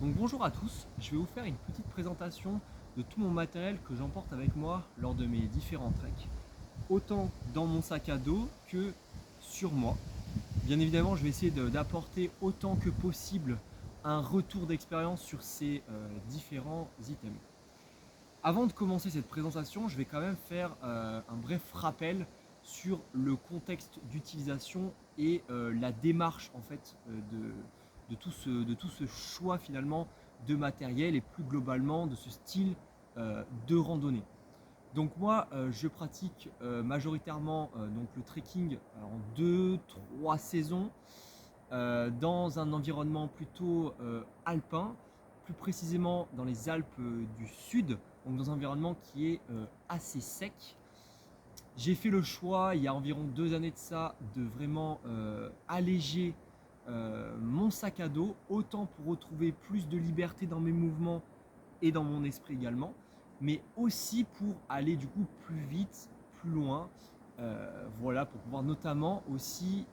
Donc bonjour à tous, je vais vous faire une petite présentation de tout mon matériel que j'emporte avec moi lors de mes différents treks, autant dans mon sac à dos que sur moi. Bien évidemment, je vais essayer d'apporter autant que possible un retour d'expérience sur ces différents items. Avant de commencer cette présentation, je vais quand même faire un bref rappel sur le contexte d'utilisation et la démarche en fait de tout ce choix finalement de matériel et plus globalement de ce style de randonnée. Donc moi je pratique majoritairement donc le trekking en 2-3 saisons dans un environnement plutôt alpin, plus précisément dans les Alpes du Sud, donc dans un environnement qui est assez sec. J'ai fait le choix, il y a environ 2 années de ça, de vraiment alléger mon sac à dos, autant pour retrouver plus de liberté dans mes mouvements et dans mon esprit également, mais aussi pour aller du coup plus vite, plus loin, voilà, pour pouvoir notamment aussi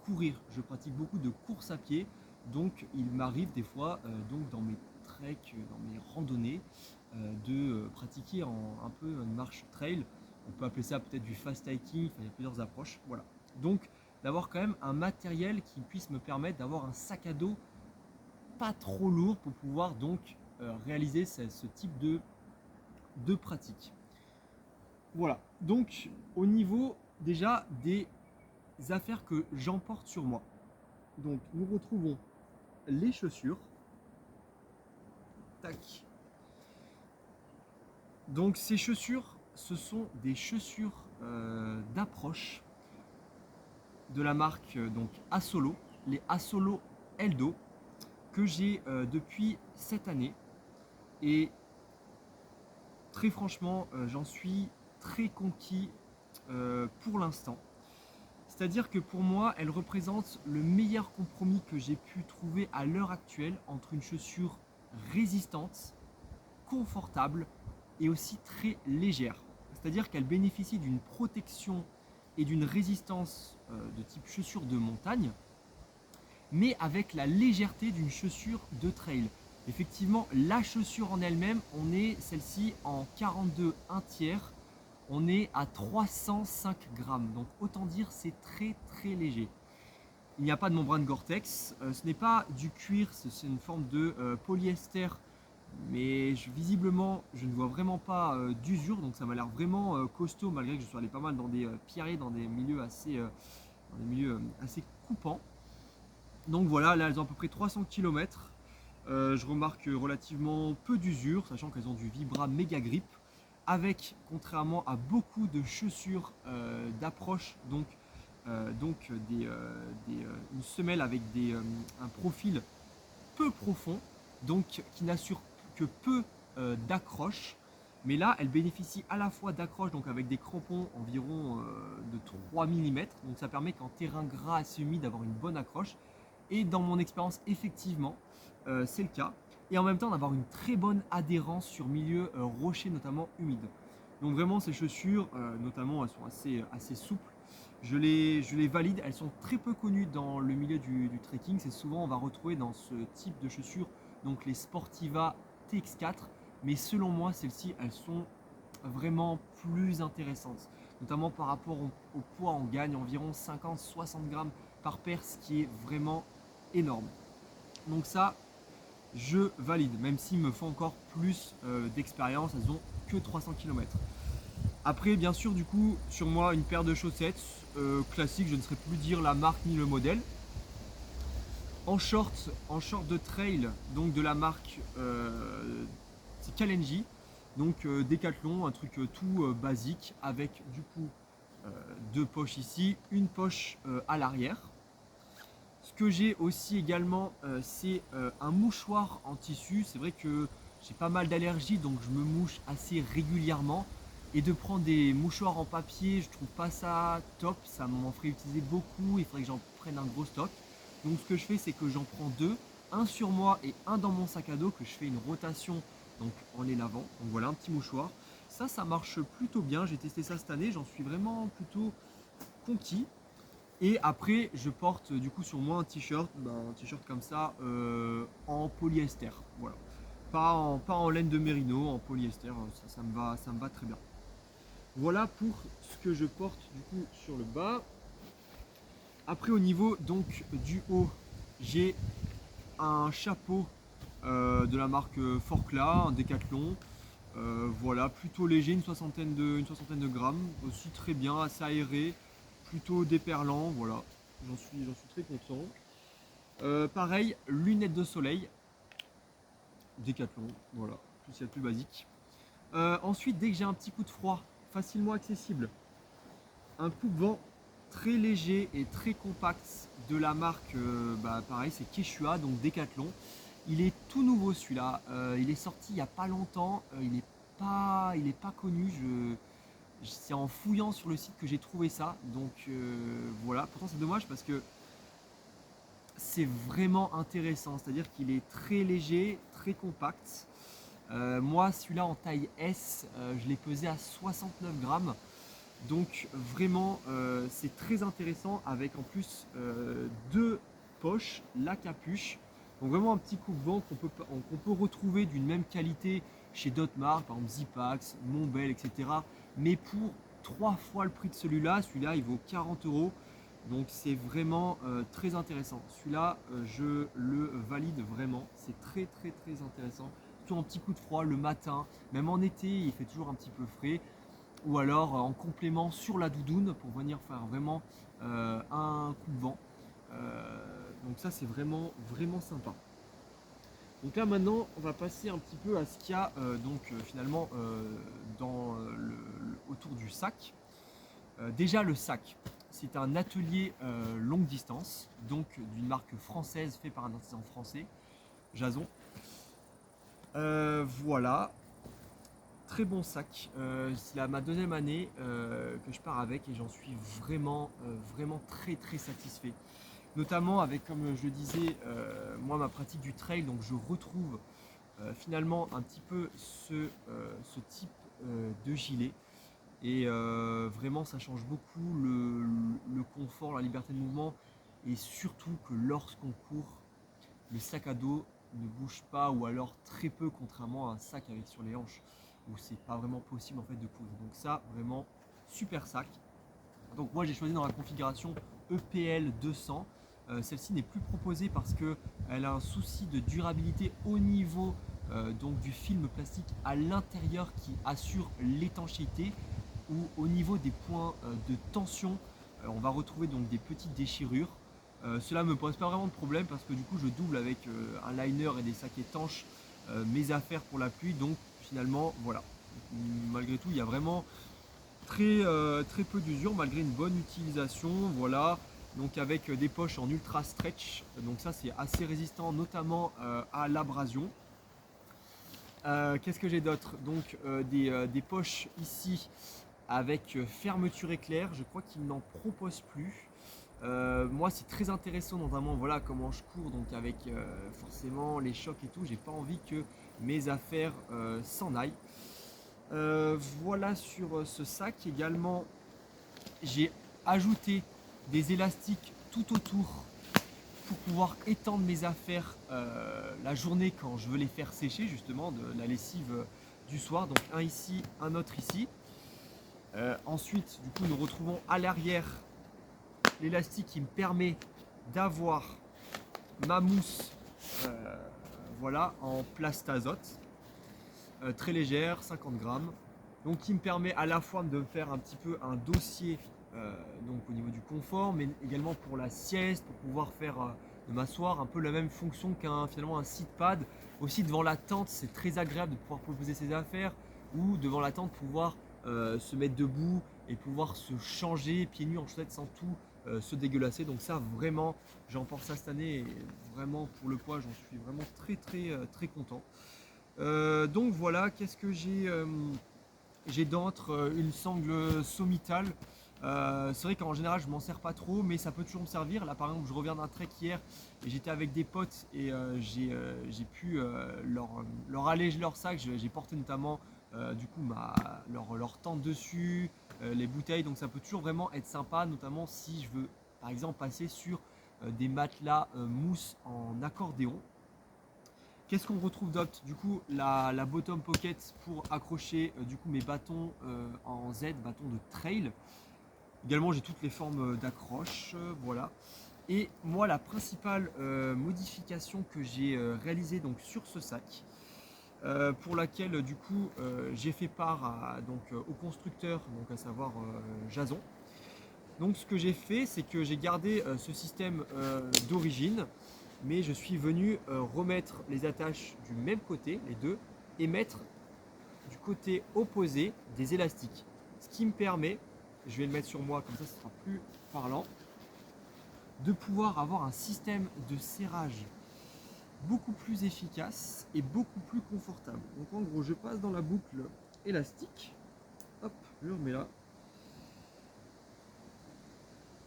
courir. Je pratique beaucoup de course à pied, donc il m'arrive des fois, donc dans mes treks, dans mes randonnées, de pratiquer un peu une marche trail. On peut appeler ça peut-être du fast hiking, enfin, il y a plusieurs approches. Voilà. Donc d'avoir quand même un matériel qui puisse me permettre d'avoir un sac à dos pas trop lourd pour pouvoir donc réaliser ce type de pratique. Voilà, donc au niveau déjà des affaires que j'emporte sur moi. Donc nous retrouvons les chaussures. Tac. Donc ces chaussures, ce sont des chaussures d'approche de la marque donc Asolo, les Asolo Eldo, que j'ai depuis cette année. Et très franchement, j'en suis très conquis pour l'instant. C'est-à-dire que pour moi, elle représente le meilleur compromis que j'ai pu trouver à l'heure actuelle entre une chaussure résistante, confortable et aussi très légère. C'est-à-dire qu'elle bénéficie d'une protection et d'une résistance de type chaussure de montagne, mais avec la légèreté d'une chaussure de trail. Effectivement, la chaussure en elle-même, on est celle-ci en 42 1 tiers, on est à 305 grammes. Donc autant dire c'est très très léger. Il n'y a pas de membrane Gore-Tex, ce n'est pas du cuir, c'est une forme de polyester, mais visiblement je ne vois vraiment pas d'usure, donc ça m'a l'air vraiment costaud malgré que je sois allé pas mal dans des pierriers, dans des milieux assez coupants. Donc voilà, là elles ont à peu près 300 km. Je remarque relativement peu d'usure, sachant qu'elles ont du Vibra Mega Grip, avec, contrairement à beaucoup de chaussures d'approche, une semelle avec un profil peu profond, donc qui n'assure que peu d'accroche. Mais là, elle bénéficie à la fois d'accroche, donc avec des crampons environ de 3 mm, donc ça permet qu'en terrain gras assez humide d'avoir une bonne accroche. Et dans mon expérience, effectivement, c'est le cas. Et en même temps, d'avoir une très bonne adhérence sur milieu rocher, notamment humide. Donc vraiment, ces chaussures, notamment, elles sont assez souples. Je les valide, elles sont très peu connues dans le milieu du trekking. C'est souvent, on va retrouver dans ce type de chaussures, donc les Sportiva TX4. Mais selon moi, celles-ci, elles sont vraiment plus intéressantes. Notamment par rapport au poids, on gagne environ 50-60 grammes par paire, ce qui est vraiment énorme. Donc ça, je valide, même s'il me faut encore plus d'expérience, elles ont que 300 km. Après, bien sûr, du coup, sur moi, une paire de chaussettes classique, je ne saurais plus dire la marque ni le modèle. En short de trail, donc de la marque c'est Kalenji, donc Decathlon, un truc tout basique, avec du coup deux poches ici, une poche à l'arrière. Ce que j'ai aussi également, c'est un mouchoir en tissu. C'est vrai que j'ai pas mal d'allergies, donc je me mouche assez régulièrement. Et de prendre des mouchoirs en papier, je trouve pas ça top. Ça m'en ferait utiliser beaucoup. Il faudrait que j'en prenne un gros stock. Donc ce que je fais, c'est que j'en prends deux, un sur moi et un dans mon sac à dos, que je fais une rotation donc en les lavant. Donc voilà, un petit mouchoir. Ça marche plutôt bien. J'ai testé ça cette année. J'en suis vraiment plutôt conquis. Et après, je porte du coup sur moi un t-shirt, un t-shirt comme ça, en polyester. Voilà. Pas en laine de mérino, en polyester, ça me va très bien. Voilà pour ce que je porte du coup sur le bas. Après au niveau donc du haut, j'ai un chapeau de la marque Forclaz, un Décathlon. Voilà, plutôt léger, une soixantaine de grammes, aussi très bien, assez aéré, plutôt déperlant, voilà, j'en suis très content. Pareil, lunettes de soleil, Décathlon, voilà, tout ce qu'il y a de plus basique. Ensuite, dès que j'ai un petit coup de froid, facilement accessible, un coupe-vent très léger et très compact de la marque, pareil, c'est Quechua, donc Décathlon. Il est tout nouveau celui-là, il est sorti il n'y a pas longtemps, il est pas connu, c'est en fouillant sur le site que j'ai trouvé ça, donc voilà. Pourtant c'est dommage parce que c'est vraiment intéressant, c'est-à-dire qu'il est très léger, très compact. Moi celui-là en taille S, je l'ai pesé à 69 grammes, donc vraiment c'est très intéressant avec en plus deux poches, la capuche. Donc vraiment un petit coupe-vent qu'on peut retrouver d'une même qualité chez d'autres marques, par exemple Zipax, Montbel, etc. Mais pour 3 fois le prix de celui-là il vaut 40 euros. Donc c'est vraiment très intéressant. Celui-là, je le valide vraiment. C'est très très très intéressant. Surtout en petit coup de froid le matin, même en été, il fait toujours un petit peu frais. Ou alors en complément sur la doudoune pour venir faire vraiment un coup de vent. Donc ça c'est vraiment vraiment sympa. Donc là maintenant on va passer un petit peu à ce qu'il y a finalement autour du sac. Déjà le sac, c'est un atelier longue distance, donc d'une marque française fait par un artisan français, Jason. Voilà, très bon sac. C'est ma deuxième année que je pars avec et j'en suis vraiment, vraiment très très satisfait. Notamment avec, comme je le disais, moi ma pratique du trail, donc je retrouve finalement un petit peu ce type de gilet. Et vraiment ça change beaucoup le confort, la liberté de mouvement et surtout que lorsqu'on court, le sac à dos ne bouge pas ou alors très peu contrairement à un sac avec sur les hanches où c'est pas vraiment possible en fait de courir. Donc ça vraiment super sac. Donc moi j'ai choisi dans la configuration EPL 200. Celle-ci n'est plus proposée parce qu'elle a un souci de durabilité au niveau donc du film plastique à l'intérieur qui assure l'étanchéité ou au niveau des points de tension, on va retrouver donc des petites déchirures. Cela ne me pose pas vraiment de problème parce que du coup je double avec un liner et des sacs étanches mes affaires pour la pluie, donc finalement voilà. Malgré tout il y a vraiment très peu d'usure malgré une bonne utilisation, voilà. Donc avec des poches en ultra stretch, donc ça c'est assez résistant notamment à l'abrasion. Qu'est-ce que j'ai d'autre? Donc des poches ici avec fermeture éclair, je crois qu'il n'en propose plus. Moi c'est très intéressant notamment voilà comment je cours, donc avec forcément les chocs et tout, j'ai pas envie que mes affaires s'en aillent. Voilà sur ce sac également, j'ai ajouté des élastiques tout autour pour pouvoir étendre mes affaires la journée quand je veux les faire sécher justement de la lessive du soir. Donc un ici, un autre ici. Ensuite, du coup, nous retrouvons à l'arrière l'élastique qui me permet d'avoir ma mousse voilà, en plastazote, très légère, 50 grammes. Donc qui me permet à la fois de me faire un petit peu un dossier donc au niveau du confort, mais également pour la sieste, pour pouvoir faire de m'asseoir, un peu la même fonction finalement un sit pad. Aussi devant la tente, c'est très agréable de pouvoir poser ses affaires ou devant la tente pouvoir se mettre debout et pouvoir se changer pieds nus en chaussettes sans tout se dégueulasser. Donc ça vraiment, j'en porte ça cette année et vraiment pour le poids j'en suis vraiment très très très content. Donc voilà, qu'est-ce que j'ai d'autre? Une sangle sommitale. C'est vrai qu'en général je m'en sers pas trop, mais ça peut toujours me servir. Là par exemple je reviens d'un trek hier et j'étais avec des potes et j'ai pu leur alléger leur sac. J'ai porté notamment du coup leur tente dessus, les bouteilles, donc ça peut toujours vraiment être sympa, notamment si je veux par exemple passer sur des matelas mousse en accordéon. Qu'est-ce qu'on retrouve d'autre? Du coup, la bottom pocket pour accrocher du coup mes bâtons en Z, bâtons de trail. Également, j'ai toutes les formes d'accroche, voilà. Et moi, la principale modification que j'ai réalisée donc sur ce sac, pour laquelle du coup j'ai fait part au constructeur, donc à savoir Jason. Donc ce que j'ai fait, c'est que j'ai gardé ce système d'origine, mais je suis venu remettre les attaches du même côté, les deux, et mettre du côté opposé des élastiques. Ce qui me permet, je vais le mettre sur moi, comme ça ce sera plus parlant, de pouvoir avoir un système de serrage beaucoup plus efficace et beaucoup plus confortable. Donc en gros, je passe dans la boucle élastique, hop, je le remets là.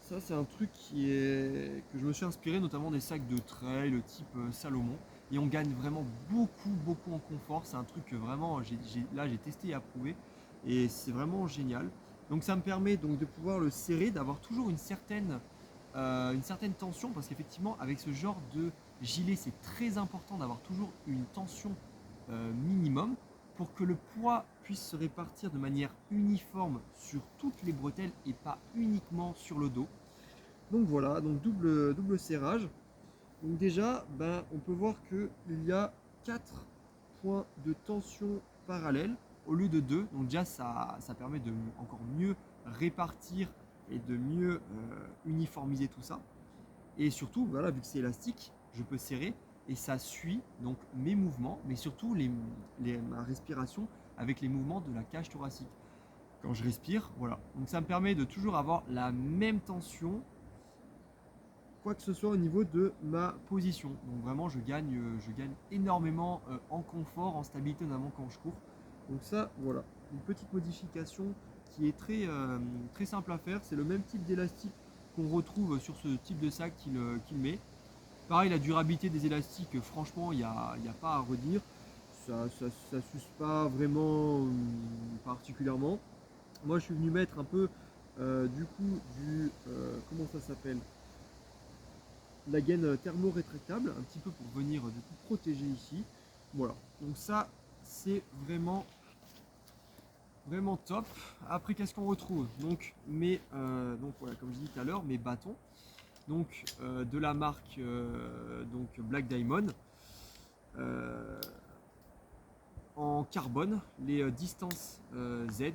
Ça, c'est un truc que je me suis inspiré notamment des sacs de trail type Salomon, et on gagne vraiment beaucoup en confort. C'est un truc que vraiment là j'ai testé et approuvé, et c'est vraiment génial. Donc ça me permet donc de pouvoir le serrer, d'avoir toujours une certaine tension, parce qu'effectivement avec ce genre de gilet c'est très important d'avoir toujours une tension minimum pour que le poids puisse se répartir de manière uniforme sur toutes les bretelles et pas uniquement sur le dos. Donc voilà, donc double serrage. Donc déjà, on peut voir qu'il y a 4 points de tension parallèles au lieu de 2. Donc déjà, ça permet de encore mieux répartir et de mieux uniformiser tout ça. Et surtout, voilà, vu que c'est élastique, je peux serrer et ça suit donc mes mouvements, mais surtout ma respiration avec les mouvements de la cage thoracique. Quand je respire, voilà. Donc ça me permet de toujours avoir la même tension, quoi que ce soit au niveau de ma position. Donc vraiment, je gagne énormément en confort, en stabilité, notamment quand je cours. Donc ça, voilà, une petite modification qui est très simple à faire. C'est le même type d'élastique qu'on retrouve sur ce type de sac qu'il met. Pareil, la durabilité des élastiques, franchement, il n'y a pas à redire. Ça s'use pas vraiment particulièrement. Moi, je suis venu mettre un peu comment ça s'appelle, la gaine thermo-rétractable, un petit peu pour venir du coup protéger ici. Voilà, donc ça c'est vraiment top. Après, qu'est-ce qu'on retrouve? Donc voilà, comme je dis tout à l'heure, mes bâtons, donc de la marque donc Black Diamond, en carbone, les Distance Z.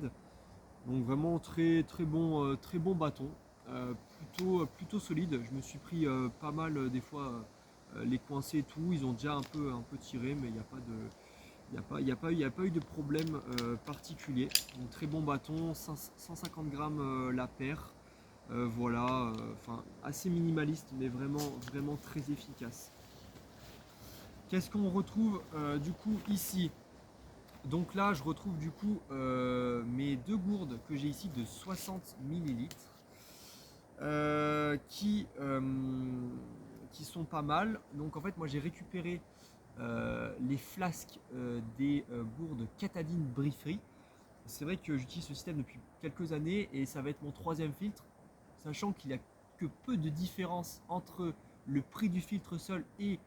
Donc vraiment très bon bâton, plutôt solide. Je me suis pris pas mal des fois les coincés et tout. Ils ont déjà un peu tiré, mais il n'y a pas de, il y a pas eu de problème particulier. Donc très bon bâton, 150 grammes la paire. Voilà, enfin assez minimaliste, mais vraiment très efficace. Qu'est-ce qu'on retrouve du coup ici? Donc là, je retrouve du coup mes deux gourdes que j'ai ici de 60 ml qui sont pas mal. Donc en fait, moi j'ai récupéré les flasques des gourdes Katadyn Briefery. C'est vrai que j'utilise ce système depuis quelques années et ça va être mon troisième filtre, sachant qu'il n'y a que peu de différence entre le prix du filtre seul et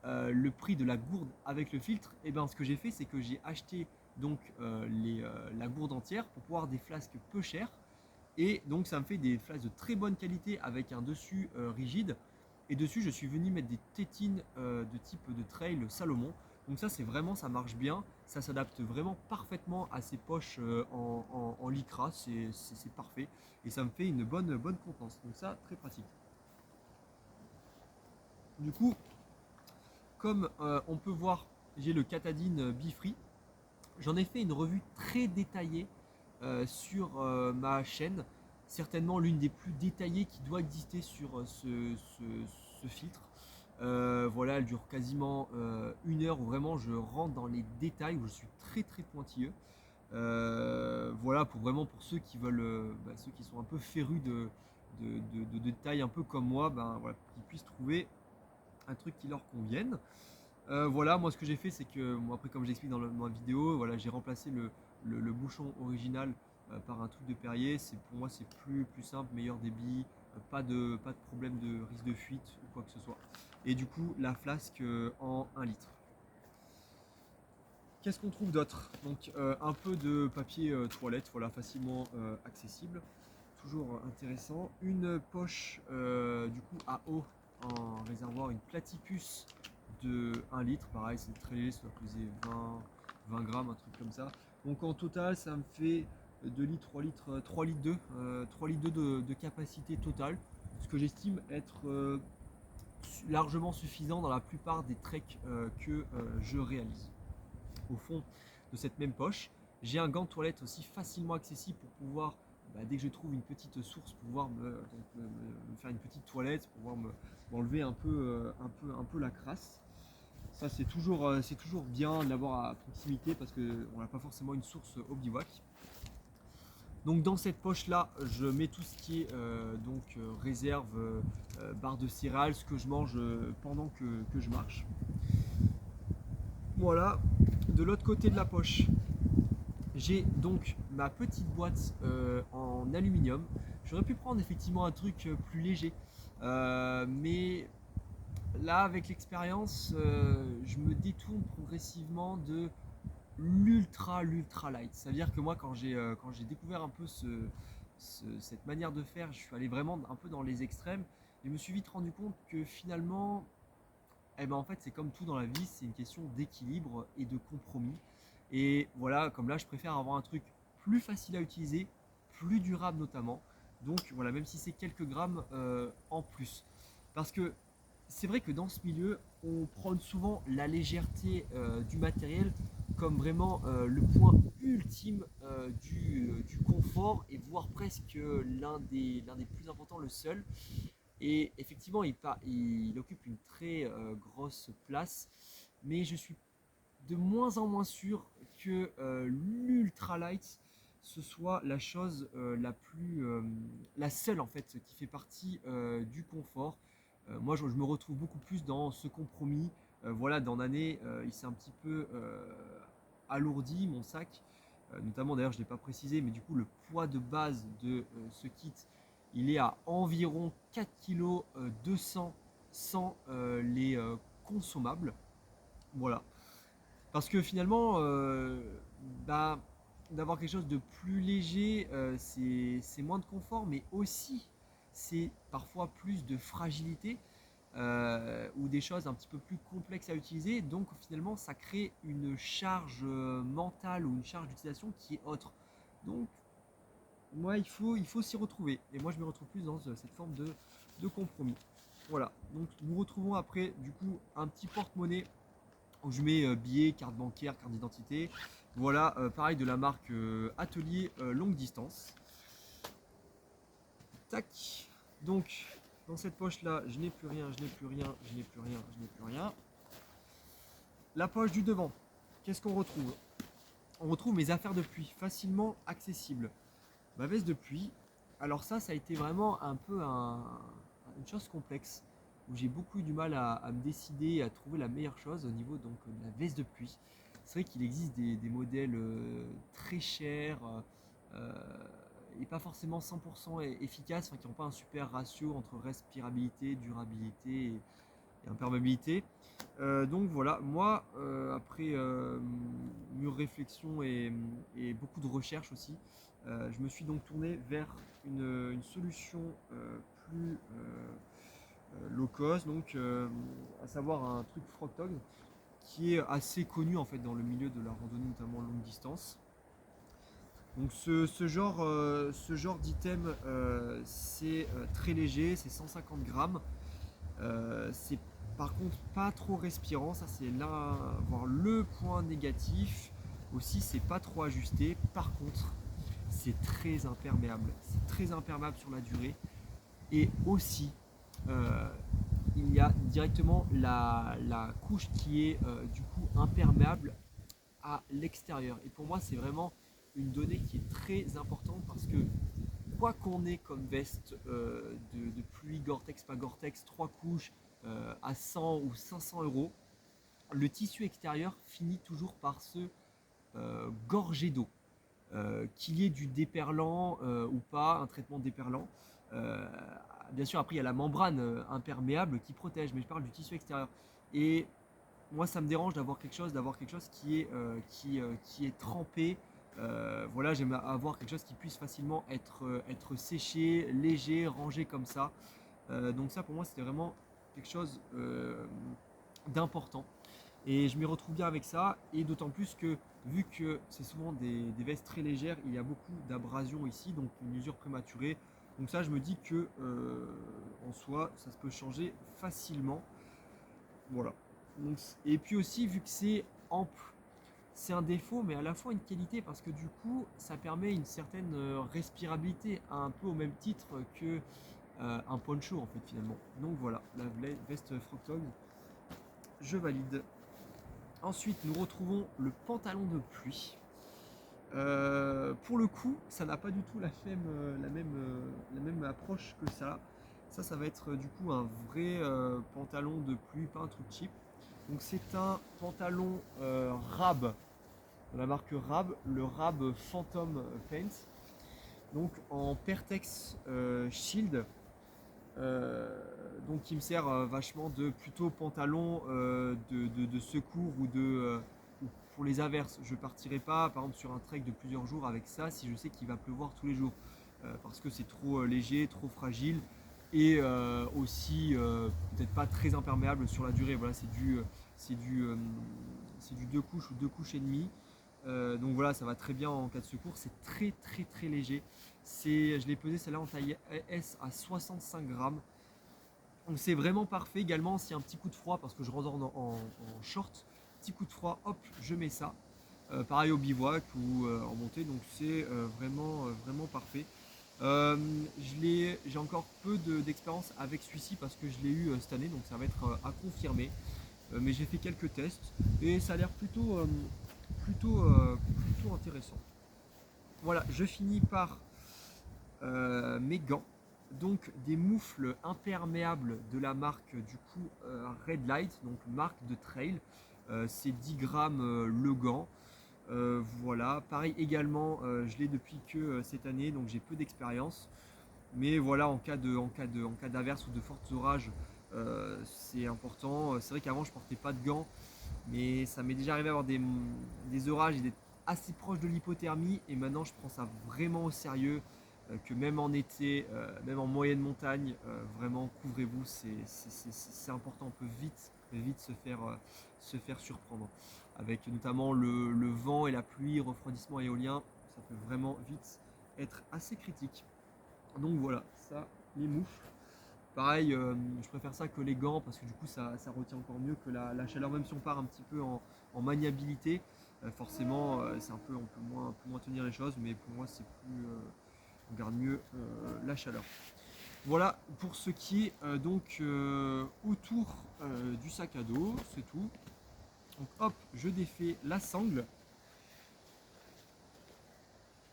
le prix de la gourde avec le filtre. Et bien ce que j'ai fait, c'est que j'ai acheté donc la gourde entière pour pouvoir des flasques peu chères, et donc ça me fait des flasques de très bonne qualité avec un dessus rigide, et dessus je suis venu mettre des tétines de type de trail Salomon. Donc ça, c'est vraiment, ça marche bien, ça s'adapte vraiment parfaitement à ces poches en lycra, c'est parfait, et ça me fait une bonne contenance, donc ça, très pratique. Du coup, comme on peut voir, j'ai le Katadyn Be-Free. J'en ai fait une revue très détaillée sur ma chaîne, certainement l'une des plus détaillées qui doit exister sur ce filtre. Voilà, elle dure quasiment 1 heure où vraiment je rentre dans les détails, où je suis très pointilleux. Voilà, pour ceux qui veulent, ceux qui sont un peu férus de détails un peu comme moi, voilà, qu'ils puissent trouver un truc qui leur convienne. Voilà, moi ce que j'ai fait, c'est que après, comme j'explique dans ma vidéo, voilà, j'ai remplacé le bouchon original par un truc de Perrier. Pour moi c'est plus simple, meilleur débit, pas de problème de risque de fuite ou quoi que ce soit. Et du coup, la flasque en 1 litre. Qu'est-ce qu'on trouve d'autre? Donc un peu de papier toilette, voilà, facilement accessible, toujours intéressant. Une poche du coup à eau en réservoir, une platypus de 1 litre, pareil c'est très léger, ça doit peser 20 grammes, un truc comme ça. Donc en total ça me fait 2 litres, 3 litres 3 litres de capacité totale, ce que j'estime être largement suffisant dans la plupart des treks que je réalise. Au fond de cette même poche, j'ai un gant de toilette aussi facilement accessible pour pouvoir, dès que je trouve une petite source, pouvoir me faire une petite toilette, pouvoir m'enlever un peu la crasse. Ça c'est toujours bien de l'avoir à proximité parce qu'on n'a pas forcément une source au bivouac. Donc dans cette poche là, je mets tout ce qui est réserve, barre de céréales, ce que je mange pendant que je marche. Voilà, de l'autre côté de la poche, j'ai donc ma petite boîte en aluminium. J'aurais pu prendre effectivement un truc plus léger, mais là avec l'expérience, je me détourne progressivement de l'ultra light. Ça veut dire que moi quand j'ai découvert un peu cette manière de faire, je suis allé vraiment un peu dans les extrêmes et je me suis vite rendu compte que finalement, en fait c'est comme tout dans la vie, c'est une question d'équilibre et de compromis. Et voilà, comme là je préfère avoir un truc plus facile à utiliser, plus durable notamment. Donc voilà, même si c'est quelques grammes en plus. Parce que c'est vrai que dans ce milieu, on prône souvent la légèreté du matériel comme vraiment le point ultime du confort et voire presque l'un des plus importants, le seul. Et effectivement, il occupe une très grosse place, mais je suis de moins en moins sûr que l'ultralight ce soit la chose la seule en fait qui fait partie du confort. Moi je me retrouve beaucoup plus dans ce compromis. Voilà, dans l'année il s'est un petit peu alourdi mon sac, notamment d'ailleurs je ne l'ai pas précisé, mais du coup le poids de base de ce kit il est à environ 4 kg 200 sans les consommables. Voilà. Parce que finalement, bah, d'avoir quelque chose de plus léger, c'est moins de confort, mais aussi c'est parfois plus de fragilité ou des choses un petit peu plus complexes à utiliser. Donc finalement, ça crée une charge mentale ou une charge d'utilisation qui est autre. Donc, moi, il faut s'y retrouver. Et moi, je me retrouve plus dans cette forme de compromis. Voilà. Donc, nous retrouvons après, du coup, un petit porte-monnaie où je mets billets, carte bancaire, carte d'identité. Voilà, pareil de la marque Atelier longue distance. Tac. Donc, dans cette poche là, je n'ai plus rien, je n'ai plus rien, je n'ai plus rien, je n'ai plus rien. La poche du devant, qu'est-ce qu'on retrouve? On retrouve mes affaires de pluie, facilement accessibles. Ma veste de pluie, alors ça a été vraiment un peu une chose complexe, où j'ai beaucoup eu du mal à me décider, à trouver la meilleure chose au niveau donc, de la veste de pluie. C'est vrai qu'il existe des modèles très chers euh, et pas forcément 100% efficaces, enfin, qui n'ont pas un super ratio entre respirabilité, durabilité et imperméabilité. Donc voilà, moi, après mûre réflexion et beaucoup de recherche aussi, je me suis donc tourné vers une solution plus low cost, donc à savoir un truc Frogtog qui est assez connu en fait dans le milieu de la randonnée, notamment longue distance. Donc ce genre d'item, c'est très léger, c'est 150 grammes. C'est par contre pas trop respirant, ça c'est là voir le point négatif. Aussi c'est pas trop ajusté. Par contre c'est très imperméable. C'est très imperméable sur la durée. Et aussi euh, il y a directement la couche qui est du coup imperméable à l'extérieur. Et pour moi c'est vraiment une donnée qui est très importante parce que quoi qu'on ait comme veste de pluie Gore-Tex, pas Gore-Tex, 3 couches à 100 ou 500 euros, le tissu extérieur finit toujours par se gorger d'eau. Qu'il y ait du déperlant ou pas, un traitement déperlant, bien sûr, après, il y a la membrane imperméable qui protège, mais je parle du tissu extérieur. Et moi, ça me dérange d'avoir quelque chose qui est trempé. Voilà, j'aime avoir quelque chose qui puisse facilement être séché, léger, rangé comme ça. Donc ça, pour moi, c'était vraiment quelque chose d'important. Et je m'y retrouve bien avec ça, et d'autant plus que vu que c'est souvent des vestes très légères, il y a beaucoup d'abrasion ici, donc une usure prématurée. Donc ça, je me dis que en soi, ça se peut changer facilement. Voilà. Donc, et puis aussi, vu que c'est ample, c'est un défaut, mais à la fois une qualité, parce que du coup, ça permet une certaine respirabilité, un peu au même titre que un poncho en fait finalement. Donc voilà, la veste Frogtog, je valide. Ensuite, nous retrouvons le pantalon de pluie. Pour le coup, ça n'a pas du tout la même approche que ça. Ça va être du coup un vrai pantalon de pluie, pas un truc cheap. Donc c'est un pantalon Rab, de la marque Rab, le Rab Phantom Paint. Donc en Pertex Shield. Donc qui me sert vachement de plutôt pantalon de secours ou pour les averses. Je partirai pas par exemple sur un trek de plusieurs jours avec ça si je sais qu'il va pleuvoir tous les jours parce que c'est trop léger, trop fragile et aussi peut-être pas très imperméable sur la durée. Voilà, c'est du, euh, c'est du 2 couches ou 2 couches et demie. Donc voilà, ça va très bien en cas de secours. C'est très très très léger. Je l'ai pesé celle-là en taille S à 65 grammes. Donc c'est vraiment parfait. Également, s'il y a un petit coup de froid, parce que je randonne en short, petit coup de froid, hop, je mets ça. Pareil au bivouac ou en montée. Donc c'est vraiment parfait. J'ai encore peu d'expérience avec celui-ci parce que je l'ai eu cette année, donc ça va être à confirmer. Mais j'ai fait quelques tests et ça a l'air plutôt intéressant. Voilà, je finis par mes gants. Donc des moufles imperméables de la marque du coup Red Light, donc marque de trail. C'est 10 grammes le gant. Voilà, pareil également, je l'ai depuis que cette année, donc j'ai peu d'expérience. Mais voilà, en cas d'averse ou de forts orages, c'est important. C'est vrai qu'avant je portais pas de gants, mais ça m'est déjà arrivé d'avoir des orages et d'être assez proche de l'hypothermie. Et maintenant, je prends ça vraiment au sérieux. Que même en été, même en moyenne montagne, vraiment couvrez-vous, c'est important. On peut vite se faire surprendre. Avec notamment le vent et la pluie, refroidissement éolien, ça peut vraiment vite être assez critique. Donc voilà, ça, les moufles. Pareil, je préfère ça que les gants parce que du coup ça retient encore mieux que la chaleur, même si on part un petit peu en maniabilité. Forcément, c'est on peut moins tenir les choses, mais pour moi c'est plus, on garde mieux la chaleur. Voilà pour ce qui est donc autour du sac à dos, c'est tout. Donc hop, je défais la sangle.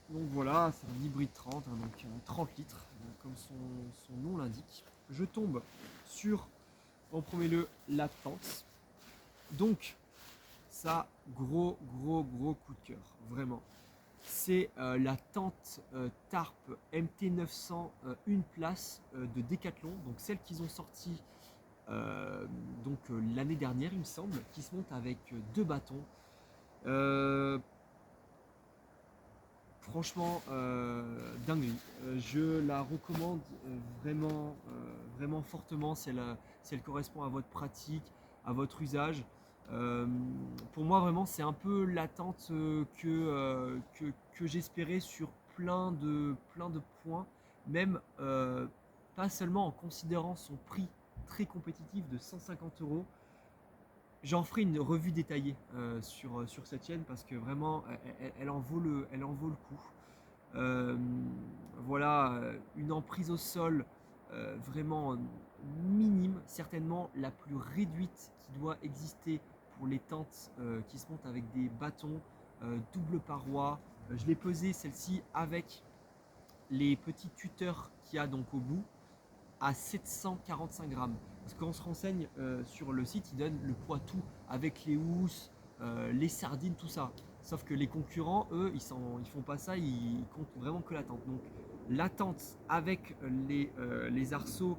Donc voilà, c'est un hybride 30, hein, donc 30 litres, comme son nom l'indique. Je tombe sur, en premier lieu, la tente. Donc, ça, gros coup de cœur, vraiment. C'est la tente Tarp MT900 une place de Decathlon, donc celle qu'ils ont sortie l'année dernière, il me semble, qui se monte avec deux bâtons. Franchement, dinguerie. Je la recommande vraiment fortement si elle correspond à votre pratique, à votre usage. Euh, pour moi, vraiment, c'est un peu l'attente que j'espérais sur plein de points, même pas seulement en considérant son prix très compétitif de 150 euros. J'en ferai une revue détaillée sur cette chaîne parce que vraiment, elle en vaut le coup. Euh, voilà, une emprise au sol vraiment minime, certainement la plus réduite qui doit exister pour les tentes qui se montent avec des bâtons, double paroi. Je l'ai pesée celle-ci avec les petits tuteurs qu'il y a donc au bout à 745 grammes. Parce qu'on se renseigne sur le site, ils donnent le poids tout avec les housses, les sardines, tout ça. Sauf que les concurrents, eux, ils font pas ça, ils comptent vraiment que la tente. Donc La tente avec les arceaux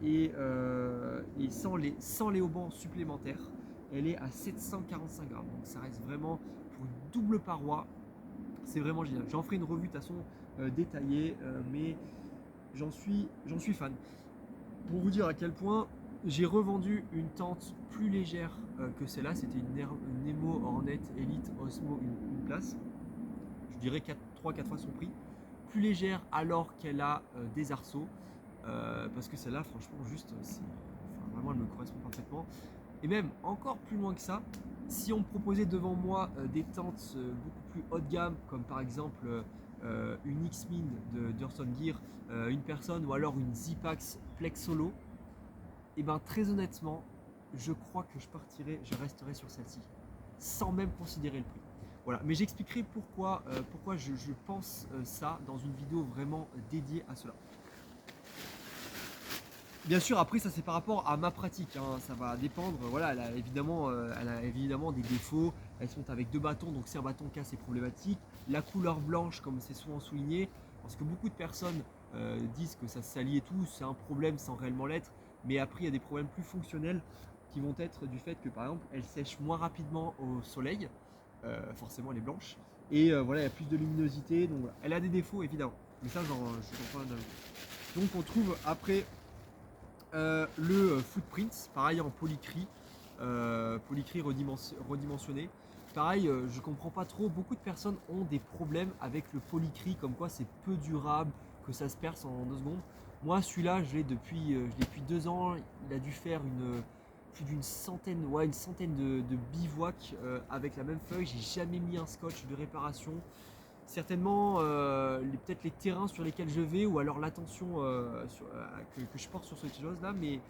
et sans les haubans supplémentaires, elle est à 745 grammes. Donc ça reste vraiment pour une double paroi. C'est vraiment génial. J'en ferai une revue de toute façon détaillée, mais j'en suis fan. Pour vous dire à quel point j'ai revendu une tente plus légère que celle-là, c'était une Nemo Hornet Elite Osmo une place. Je dirais 3-4 fois son prix. Plus légère alors qu'elle a des arceaux. Parce que celle-là, franchement, juste, vraiment, elle me correspond parfaitement. Et même encore plus loin que ça, si on me proposait devant moi des tentes beaucoup plus haut de gamme, comme par exemple une X-Min de Durson Gear, une personne ou alors une Zipax Plex Solo, et ben très honnêtement, je crois que je resterai sur celle-ci, sans même considérer le prix. Voilà, mais j'expliquerai pourquoi je pense ça dans une vidéo vraiment dédiée à cela. Bien sûr, après ça c'est par rapport à ma pratique, hein, ça va dépendre. Voilà, elle a évidemment des défauts. Elles sont avec 2 bâtons, donc si un bâton casse c'est problématique. La couleur blanche, comme c'est souvent souligné, parce que beaucoup de personnes disent que ça se salit et tout, c'est un problème sans réellement l'être. Mais après il y a des problèmes plus fonctionnels qui vont être du fait que par exemple elle sèche moins rapidement au soleil. Forcément elle est blanche. Et voilà, il y a plus de luminosité, donc voilà. Elle a des défauts évidemment. Mais ça j'en parle. Donc on trouve après le footprint, pareil en polycry redimensionné. Pareil, je comprends pas trop, beaucoup de personnes ont des problèmes avec le polycry, comme quoi c'est peu durable, que ça se perce en 2 secondes. Moi celui-là je l'ai depuis 2 ans, il a dû faire plus d'une centaine, une centaine de bivouacs avec la même feuille. J'ai jamais mis un scotch de réparation. Certainement peut-être les terrains sur lesquels je vais ou alors l'attention que je porte sur ces choses là, mais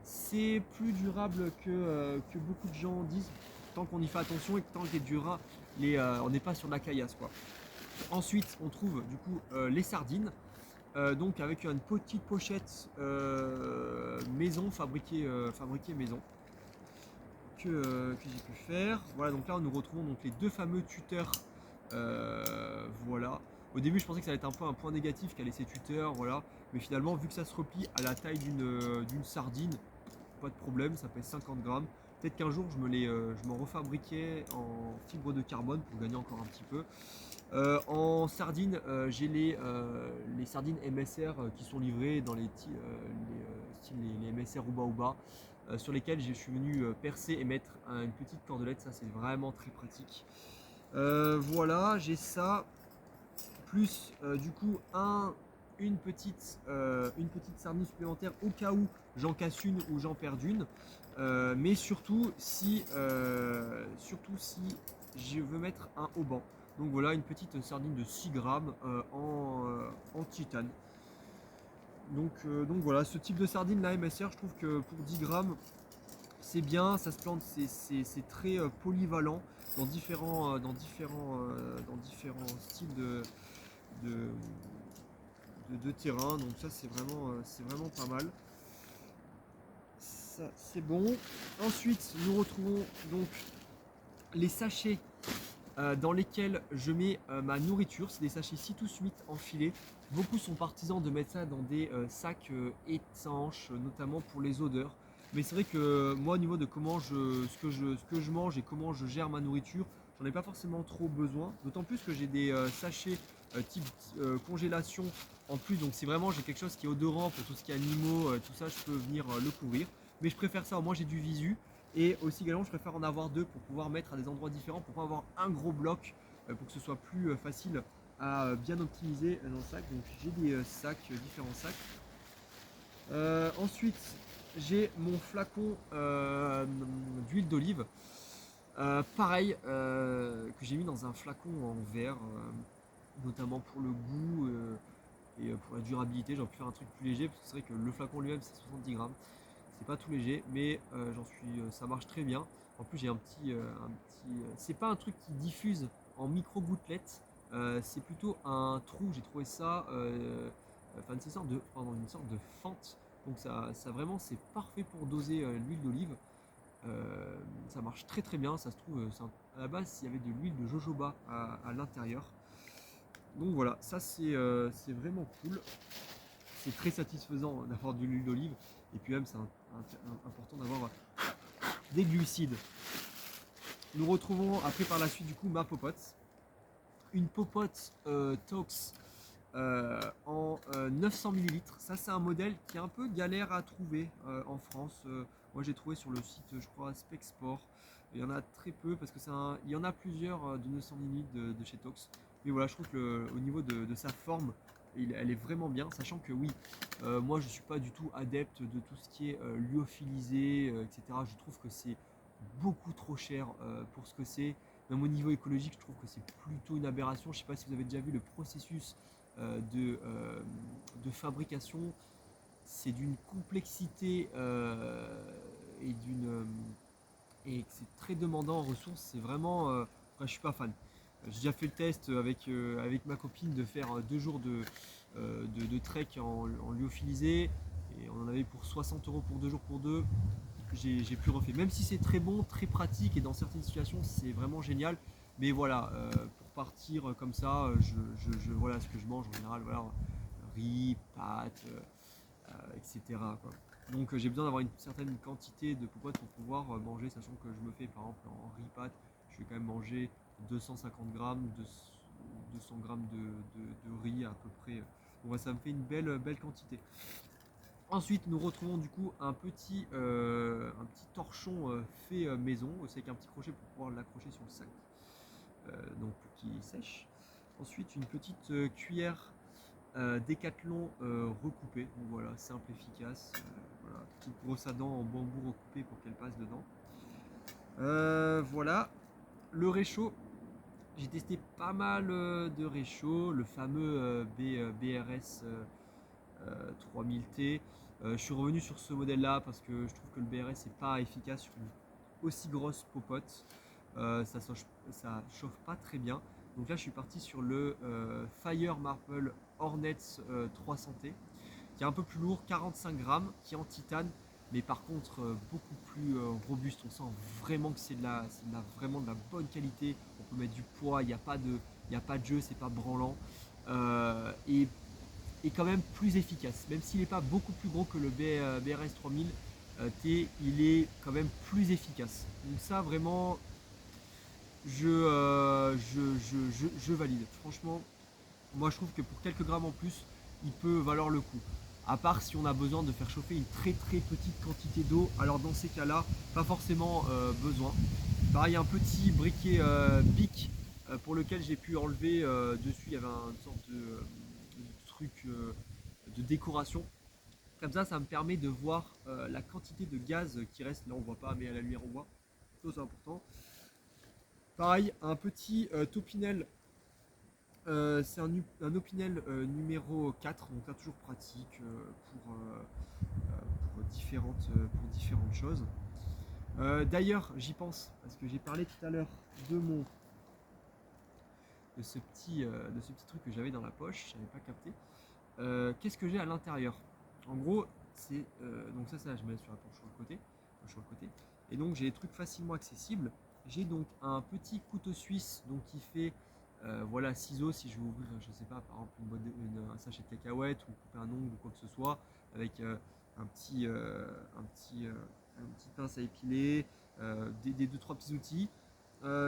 c'est plus durable que beaucoup de gens disent, tant qu'on y fait attention et que tant que les durable, on n'est pas sur de la caillasse quoi. Ensuite on trouve du coup les sardines, donc avec une petite pochette maison fabriquée maison que j'ai pu faire. Voilà, donc là nous retrouvons donc les 2 fameux tuteurs. Voilà. Au début, je pensais que ça allait être un peu un point négatif qu'elle ait ses tuteurs, voilà. Mais finalement, vu que ça se replie à la taille d'une sardine, pas de problème, ça pèse 50 grammes. Peut-être qu'un jour, je m'en refabriquais en fibre de carbone pour gagner encore un petit peu. En sardines, j'ai les sardines MSR qui sont livrées dans les MSR Ouba Ouba, sur lesquels je suis venu percer et mettre une petite cordelette. Ça, c'est vraiment très pratique. Voilà, j'ai ça, plus du coup une petite sardine supplémentaire au cas où j'en casse une ou j'en perds une. Mais surtout si je veux mettre un hauban. Donc voilà, une petite sardine de 6 grammes en titane. Donc voilà, ce type de sardine, la MSR, je trouve que pour 10 grammes, c'est bien, ça se plante, c'est très polyvalent dans différents styles de terrain. Donc ça, c'est vraiment pas mal. Ça, c'est bon. Ensuite, nous retrouvons donc les sachets dans lesquels je mets ma nourriture. C'est des sachets Citus8 enfilés. Beaucoup sont partisans de mettre ça dans des sacs étanches, notamment pour les odeurs. Mais c'est vrai que moi, au niveau de ce que je mange et comment je gère ma nourriture, j'en ai pas forcément trop besoin. D'autant plus que j'ai des sachets type congélation en plus. Donc si vraiment j'ai quelque chose qui est odorant pour tout ce qui est animaux, tout ça, je peux venir le couvrir. Mais je préfère ça, au moins j'ai du visu. Et aussi également, je préfère en avoir 2 pour pouvoir mettre à des endroits différents, pour pas avoir un gros bloc, pour que ce soit plus facile à bien optimiser dans le sac. Donc j'ai des sacs, différents sacs. Ensuite, j'ai mon flacon d'huile d'olive. Pareil, que j'ai mis dans un flacon en verre, notamment pour le goût et pour la durabilité. J'aurais pu faire un truc plus léger, parce que c'est vrai que le flacon lui-même c'est 70 grammes. C'est pas tout léger, mais ça marche très bien. En plus, j'ai c'est pas un truc qui diffuse en micro gouttelettes, c'est plutôt un trou. J'ai trouvé ça, c'est une sorte de fente. Donc ça vraiment, c'est parfait pour doser l'huile d'olive. Ça marche très très bien. Ça se trouve, à la base, il y avait de l'huile de jojoba à l'intérieur. Donc voilà, ça c'est vraiment cool. C'est très satisfaisant d'avoir de l'huile d'olive. Et puis même c'est important d'avoir des glucides. Nous retrouvons après par la suite du coup ma popote. Une popote Tox en 900 ml. Ça c'est un modèle qui est un peu galère à trouver en France. Moi j'ai trouvé sur le site je crois Spexport. Il y en a très peu parce que il y en a plusieurs de 900 ml de chez Tox. Mais voilà, je trouve que au niveau de sa forme, elle est vraiment bien, sachant que oui, moi je suis pas du tout adepte de tout ce qui est lyophilisé, etc. Je trouve que c'est beaucoup trop cher pour ce que c'est. Même au niveau écologique, je trouve que c'est plutôt une aberration. Je ne sais pas si vous avez déjà vu le processus de fabrication. C'est d'une complexité et c'est très demandant en ressources. C'est vraiment, je suis pas fan. J'ai déjà fait le test avec ma copine de faire 2 jours de trek en lyophilisé et on en avait pour 60 € pour 2 jours pour deux. J'ai plus refait. Même si c'est très bon, très pratique et dans certaines situations c'est vraiment génial. Mais voilà, pour partir comme ça, voilà ce que je mange en général. Voilà, riz, pâtes, etc. quoi. Donc j'ai besoin d'avoir une certaine quantité de popotes pour pouvoir manger, sachant que je me fais par exemple en riz pâtes, je vais quand même manger 250 grammes, 200 grammes de riz à peu près. Bon, ça me fait une belle quantité. Ensuite, nous retrouvons du coup un petit torchon fait maison, aussi avec un petit crochet pour pouvoir l'accrocher sur le sac, donc pour qu'il sèche. Ensuite, une petite cuillère Décathlon recoupée, donc voilà, simple, efficace. Voilà, petite brosse à dents en bambou recoupée pour qu'elle passe dedans. Voilà, le réchaud. J'ai testé pas mal de réchauds, le fameux BRS 3000T. Je suis revenu sur ce modèle là parce que je trouve que le BRS n'est pas efficace sur une aussi grosse popote. Ça chauffe pas très bien. Donc là je suis parti sur le Fire Maple Hornets 300T qui est un peu plus lourd, 45 grammes, qui est en titane, mais par contre beaucoup plus robuste. On sent vraiment que c'est vraiment de la bonne qualité. On peut mettre du poids, il n'y a pas de jeu, c'est pas branlant. Et quand même plus efficace. Même s'il n'est pas beaucoup plus gros que le BRS 3000 T, il est quand même plus efficace. Donc ça vraiment, je valide. Franchement, moi je trouve que pour quelques grammes en plus, il peut valoir le coup. À part si on a besoin de faire chauffer une très petite quantité d'eau, alors dans ces cas-là, pas forcément besoin. Pareil, un petit briquet bic pour lequel j'ai pu enlever dessus, il y avait une sorte de truc de décoration. Comme ça me permet de voir la quantité de gaz qui reste. Là on voit pas, mais à la lumière on voit. Ça c'est important. Pareil, un petit Topinel. C'est un Opinel numéro 4, donc là toujours pratique pour différentes choses. D'ailleurs, j'y pense, parce que j'ai parlé tout à l'heure de ce petit truc que j'avais dans la poche, je n'avais pas capté. Qu'est-ce que j'ai à l'intérieur? En gros, c'est donc ça je mets sur le côté. Et donc j'ai des trucs facilement accessibles. J'ai donc un petit couteau suisse donc qui fait voilà, ciseaux si je veux ouvrir, je sais pas, par exemple un sachet de cacahuètes ou couper un ongle ou quoi que ce soit, avec un petit pince à épiler, des 2-3 petits outils.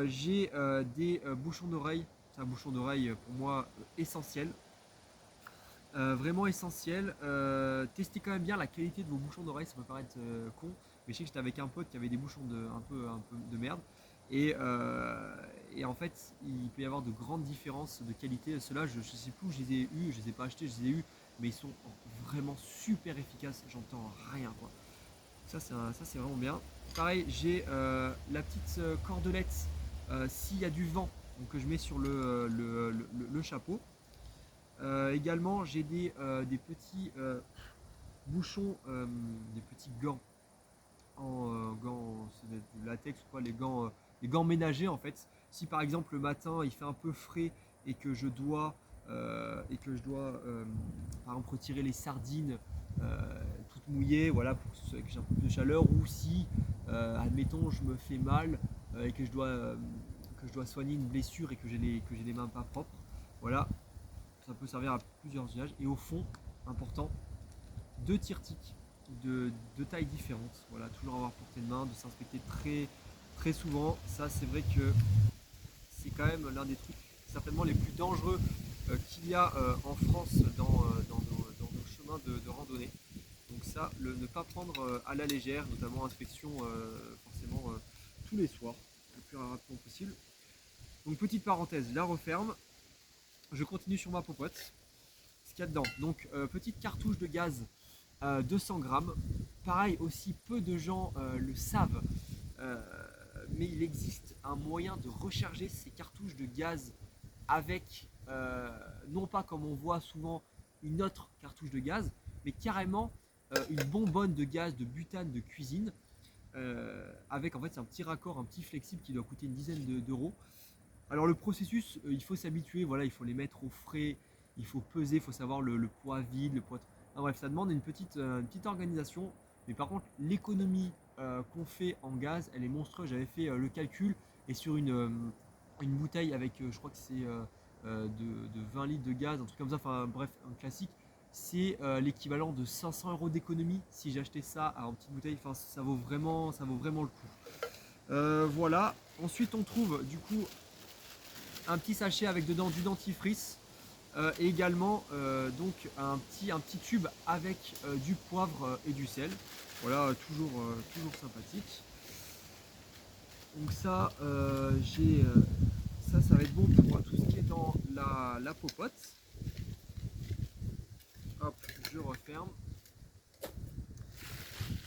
J'ai des bouchons d'oreille. C'est un bouchon d'oreille pour moi essentiel. Vraiment essentiel. Testez quand même bien la qualité de vos bouchons d'oreille, ça peut paraître con, mais je sais que j'étais avec un pote qui avait des bouchons un peu de merde. Et en fait, il peut y avoir de grandes différences de qualité. Ceux-là, je sais plus où je les ai eus, je les ai pas achetés, je les ai eus, mais ils sont vraiment super efficaces. J'entends rien quoi. Ça c'est vraiment bien. Pareil, j'ai la petite cordelette s'il y a du vent, donc que je mets sur le chapeau. Également, j'ai des petits bouchons, des petits gants gants de latex ou quoi, les gants ménagers en fait. Si par exemple le matin il fait un peu frais et que je dois par exemple retirer les sardines toutes mouillées, voilà, pour que j'ai un peu plus de chaleur, ou si admettons je me fais mal et que je dois soigner une blessure et que j'ai les mains pas propres, voilà, ça peut servir à plusieurs usages. Et au fond, important, 2 tire-tiques de tailles différentes. Voilà, toujours avoir portée de main, de s'inspecter très souvent. Ça, c'est vrai que c'est quand même l'un des trucs certainement les plus dangereux qu'il y a en France dans nos chemins de randonnée. Donc ça, ne pas prendre à la légère, notamment inspection forcément tous les soirs, le plus rapidement possible. Donc petite parenthèse, la referme. Je continue sur ma popote. Ce qu'il y a dedans. Donc petite cartouche de gaz 200 grammes. Pareil, aussi peu de gens le savent, mais il existe un moyen de recharger ces cartouches de gaz avec, non pas comme on voit souvent une autre cartouche de gaz, mais carrément une bonbonne de gaz de butane de cuisine, avec en fait c'est un petit raccord, un petit flexible qui doit coûter une dizaine d'euros. Alors le processus, il faut s'habituer, voilà, il faut les mettre au frais, il faut peser, il faut savoir le poids vide, le poids... Ah, bref, ça demande une petite organisation, mais par contre l'économie qu'on fait en gaz, elle est monstrueuse. J'avais fait le calcul, et sur une bouteille avec, je crois que c'est de 20 litres de gaz, un truc comme ça, enfin bref, un classique, c'est l'équivalent de 500 euros d'économie si j'achetais ça en petite bouteille. Enfin, ça vaut vraiment le coup. Voilà. Ensuite, on trouve du coup un petit sachet avec dedans du dentifrice, et également donc un petit tube avec du poivre et du sel. Voilà, toujours sympathique. Donc ça, ça va être bon pour tout ce qui est dans la popote. Hop, je referme.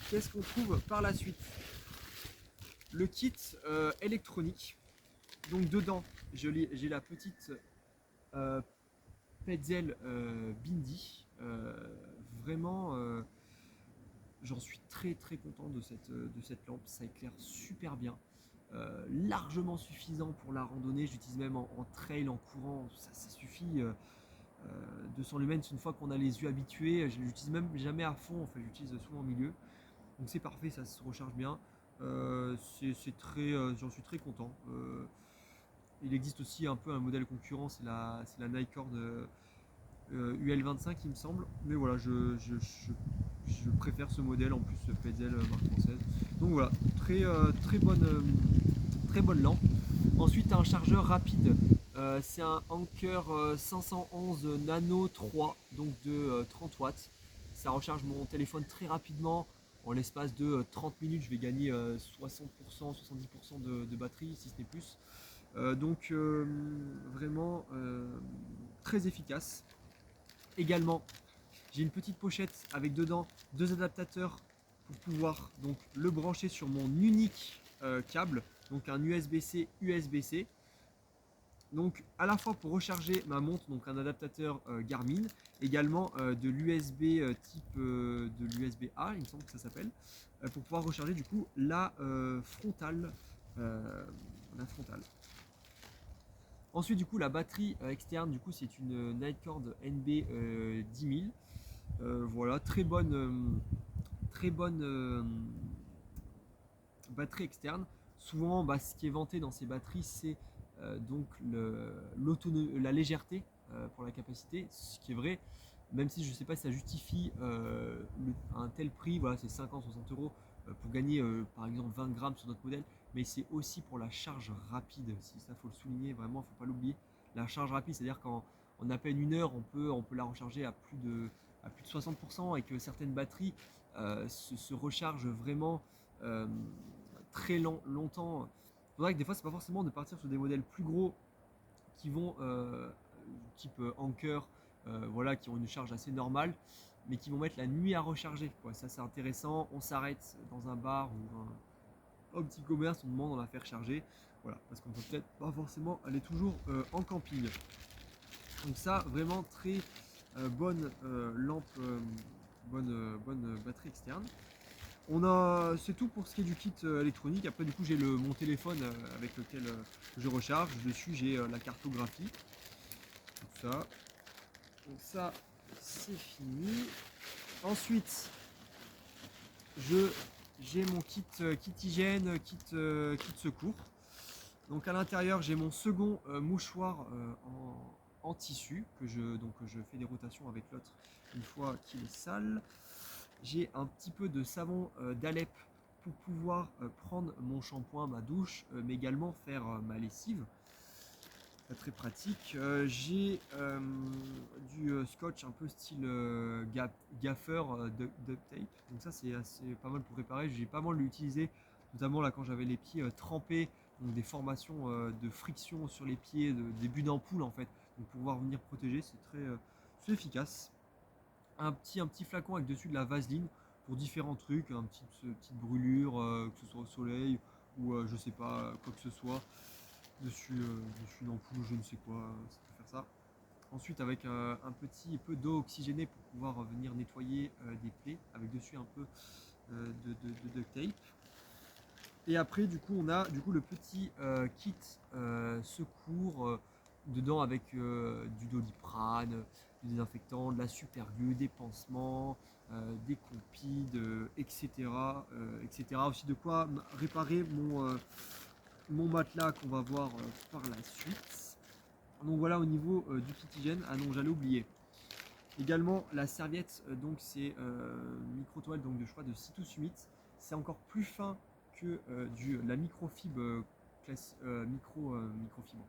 Qu'est-ce qu'on trouve par la suite? Le kit électronique. Donc dedans, j'ai la petite Petzl Bindi. Vraiment, j'en suis très content de cette lampe. Ça éclaire super bien. Largement suffisant pour la randonnée. J'utilise même en trail, en courant. Ça suffit. 200 lumens, une fois qu'on a les yeux habitués. Je l'utilise même jamais à fond. En fait, j'utilise souvent au milieu. Donc c'est parfait, ça se recharge bien. J'en suis très content. Il existe aussi un peu un modèle concurrent, c'est la Nicord UL25 il me semble. Mais voilà, je préfère ce modèle, en plus Petzl marque française. Donc voilà, très bonne lampe. Ensuite un chargeur rapide. C'est un Anker 511 Nano 3, donc de 30 watts. Ça recharge mon téléphone très rapidement. En l'espace de 30 minutes, je vais gagner 60%, 70% de batterie, si ce n'est plus. Donc vraiment très efficace. Également, j'ai une petite pochette avec dedans 2 adaptateurs pour pouvoir donc le brancher sur mon unique câble, donc un USB-C, USB-C. Donc à la fois pour recharger ma montre, donc un adaptateur Garmin, également de l'USB type de l'USB A, il me semble que ça s'appelle, pour pouvoir recharger du coup la frontale. Ensuite du coup la batterie externe, du coup c'est une Nicord NB 10000. Voilà, très bonne batterie externe. Souvent ce qui est vanté dans ces batteries, c'est donc la légèreté pour la capacité, ce qui est vrai, même si je ne sais pas si ça justifie un tel prix. Voilà, c'est 50-60 euros pour gagner par exemple 20 grammes sur notre modèle, mais c'est aussi pour la charge rapide. Si ça, faut le souligner vraiment, faut pas l'oublier. La charge rapide, c'est-à-dire qu'en à peine une heure, on peut la recharger à plus de 60%, et que certaines batteries se rechargent vraiment très longtemps. C'est vrai que des fois, c'est pas forcément de partir sur des modèles plus gros qui vont type Anker, voilà, qui ont une charge assez normale, mais qui vont mettre la nuit à recharger, quoi. Ça, c'est intéressant. On s'arrête dans un bar ou un petit commerce, on demande, on la fait recharger, voilà, parce qu'on peut peut-être pas forcément aller toujours en camping. Donc ça, vraiment très bonne lampe, bonne batterie externe. C'est tout pour ce qui est du kit électronique. Après du coup j'ai mon téléphone avec lequel je recharge. Dessus j'ai la cartographie. Tout ça. Donc ça c'est fini. Ensuite j'ai mon kit hygiène, kit secours. Donc à l'intérieur j'ai mon second mouchoir en tissu que je fais des rotations avec l'autre une fois qu'il est sale. J'ai un petit peu de savon d'Alep pour pouvoir prendre mon shampoing, ma douche, mais également faire ma lessive. Très pratique. J'ai du scotch un peu style gaffeur duct tape. Donc ça c'est assez pas mal pour réparer. J'ai pas mal l'utilisé, notamment là quand j'avais les pieds trempés, donc des formations de friction sur les pieds, des bulles d'ampoule en fait, donc pour pouvoir venir protéger, c'est efficace. Un petit flacon avec dessus de la vaseline pour différents trucs, petite brûlure, que ce soit au soleil ou je sais pas quoi que ce soit dessus une ampoule, je ne sais quoi, ça peut faire ça. Ensuite avec un petit peu d'eau oxygénée pour pouvoir venir nettoyer des plaies, avec dessus un peu de duct tape. Et après du coup on a du coup le petit kit secours dedans avec du Doliprane, du désinfectant, de la super glue, des pansements, des compides, etc., etc. Aussi de quoi réparer mon matelas qu'on va voir par la suite. Donc voilà au niveau du kit hygiène. Ah non, j'allais oublier. Également la serviette, donc c'est micro-toile donc de choix de Citus Summit. C'est encore plus fin que la microfibre microfibre.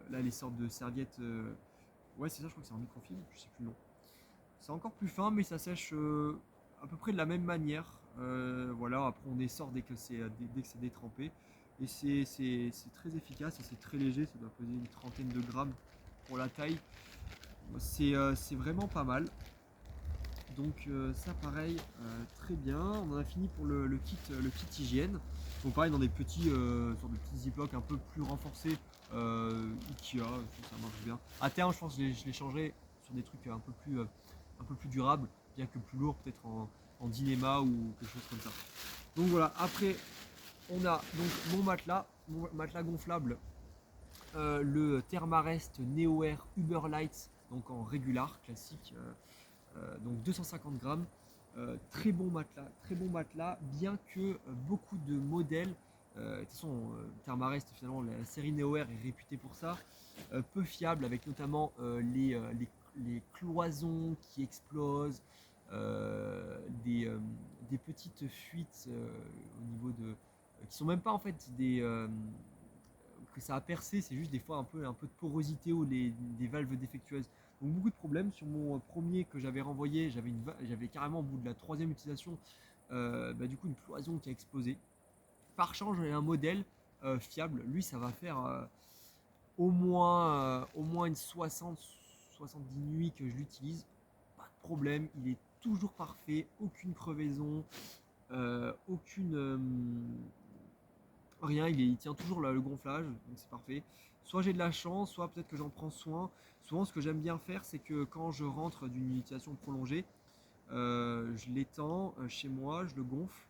Là les sortes de serviettes, ouais c'est ça, je crois que c'est en microfibre, je sais plus le nom. C'est encore plus fin, mais ça sèche à peu près de la même manière. Voilà, après on essore dès que c'est détrempé. Et c'est très efficace et c'est très léger, ça doit peser une trentaine de grammes pour la taille. C'est vraiment pas mal. Donc ça pareil, très bien. On en a fini pour le kit hygiène. Donc pareil dans des petits sortes de petits ziplocs un peu plus renforcés. Ikea, ça marche bien. À terme je pense que je les changerai sur des trucs un peu plus durables, bien que plus lourds, peut-être en Dynéma ou quelque chose comme ça. Donc voilà, après on a donc mon matelas gonflable, le Thermarest Neo Air Uberlight, donc en régular classique, donc 250 grammes. Très bon matelas, bien que beaucoup de modèles, de toute façon, Thermarest, finalement, la série Neo Air est réputée pour ça, peu fiable, avec notamment les cloisons qui explosent, des petites fuites au niveau qui sont même pas en fait que ça a percé, c'est juste des fois un peu de porosité ou des valves défectueuses. Donc beaucoup de problèmes. Sur mon premier que j'avais renvoyé, j'avais carrément au bout de la troisième utilisation, du coup une cloison qui a explosé. Par chance, j'avais un modèle fiable. Lui, ça va faire au moins une 70 nuits que je l'utilise. Pas de problème, il est toujours parfait, aucune crevaison, aucune rien, il tient toujours le gonflage, donc c'est parfait. Soit j'ai de la chance, soit peut-être que j'en prends soin. Souvent, ce que j'aime bien faire, c'est que quand je rentre d'une utilisation prolongée, je l'étends chez moi, je le gonfle